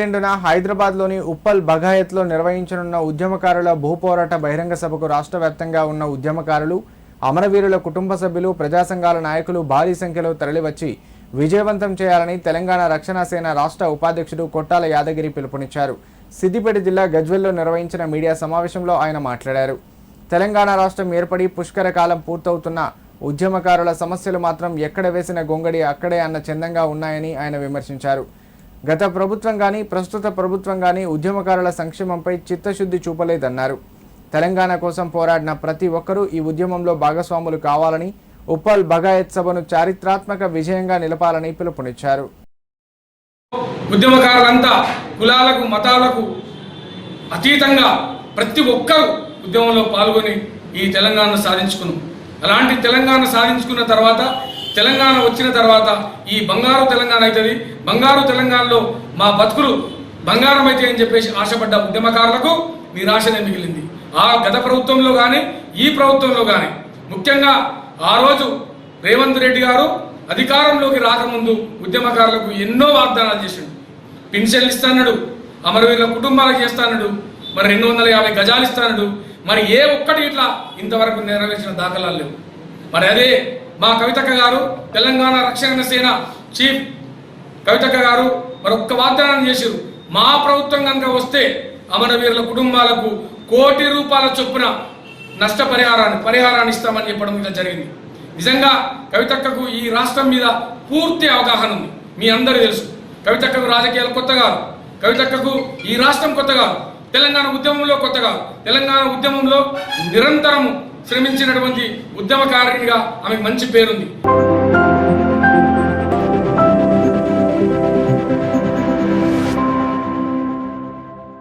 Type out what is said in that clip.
12న హైదరాబాద్లోని ఉప్పల్ బగాయత్లో నిర్వహించనున్న ఉద్యమకారుల భూపోరాట బహిరంగ సభకు రాష్ట్ర వ్యాప్తంగా ఉన్న ఉద్యమకారులు, అమరవీరుల కుటుంబ సభ్యులు, ప్రజా సంఘాల నాయకులు భారీ సంఖ్యలో తరలివచ్చి విజయవంతం చేయాలని తెలంగాణ రక్షణ సేన రాష్ట్ర ఉపాధ్యక్షుడు కొట్టాల యాదగిరి పిలుపునిచ్చారు. సిద్దిపేట జిల్లా గజ్వెల్లో నిర్వహించిన మీడియా సమావేశంలో ఆయన మాట్లాడారు. తెలంగాణ రాష్ట్రం ఏర్పడి పుష్కర కాలం పూర్తవుతున్న ఉద్యమకారుల సమస్యలు మాత్రం ఎక్కడ వేసిన గొంగడి అక్కడే అన్న చందంగా ఉన్నాయని ఆయన విమర్శించారు. గత ప్రభుత్వం కానీ ప్రస్తుత ప్రభుత్వం కానీ ఉద్యమకారుల సంక్షేమంపై చిత్తశుద్ధి చూపలేదన్నారు. తెలంగాణ కోసం పోరాడిన ప్రతి ఒక్కరూ ఈ ఉద్యమంలో భాగస్వాములు కావాలని, ఉప్పల్ బగాయత్ సభను చారిత్రాత్మక విజయంగా నిలపాలని పిలుపునిచ్చారు. ఉద్యమకారులంతా కులాలకు మతాలకు అతీతంగా ప్రతి ఒక్కరూ ఉద్యమంలో పాల్గొని ఈ తెలంగాణను సాధించుకున్నాం. అలాంటి తెలంగాణ సాధించుకున్న తర్వాత, తెలంగాణ వచ్చిన తర్వాత ఈ బంగారు తెలంగాణ అవుతుంది, బంగారు తెలంగాణలో మా బతుకులు బంగారం అయితే అని చెప్పేసి ఆశపడ్డ ఉద్యమకారులకు నిరాశనే మిగిలింది. ఆ గత ప్రభుత్వంలో కానీ ఈ ప్రభుత్వంలో కానీ ముఖ్యంగా ఆ రోజు రేవంత్ రెడ్డి గారు అధికారంలోకి రాకముందు ఉద్యమకారులకు ఎన్నో వాగ్దానాలు చేసిండు. పెన్షన్లు ఇస్తాడు, అమరవీరుల కుటుంబాలకు చేస్తాడు, మరి 250 గజాలు ఇస్తాడు. మరి ఏ ఒక్కటి ఇట్లా ఇంతవరకు నెరవేర్చిన దాఖలాలు లేవు. మరి అదే మా కవితక్క గారు, తెలంగాణ రక్షణ సేన చీఫ్ కవితక్క గారు మరి ఒక్క వాగ్దానం చేశారు. మా ప్రభుత్వం కనుక వస్తే అమరవీరుల కుటుంబాలకు ₹1 కోటి చొప్పున పరిహారాన్ని ఇస్తామని చెప్పడం ఇలా జరిగింది. నిజంగా కవితక్కకు ఈ రాష్ట్రం మీద పూర్తి అవగాహన ఉంది. మీ అందరూ తెలుసు, కవితక్కకు రాజకీయాలు కొత్త కాదు, కవితక్కకు ఈ రాష్ట్రం కొత్త కాదు, తెలంగాణ ఉద్యమంలో కొత్త కాదు. తెలంగాణ ఉద్యమంలో నిరంతరము శ్రమించినటువంటి ఉద్యమకారిణిగా ఆమెకు మంచి పేరుంది.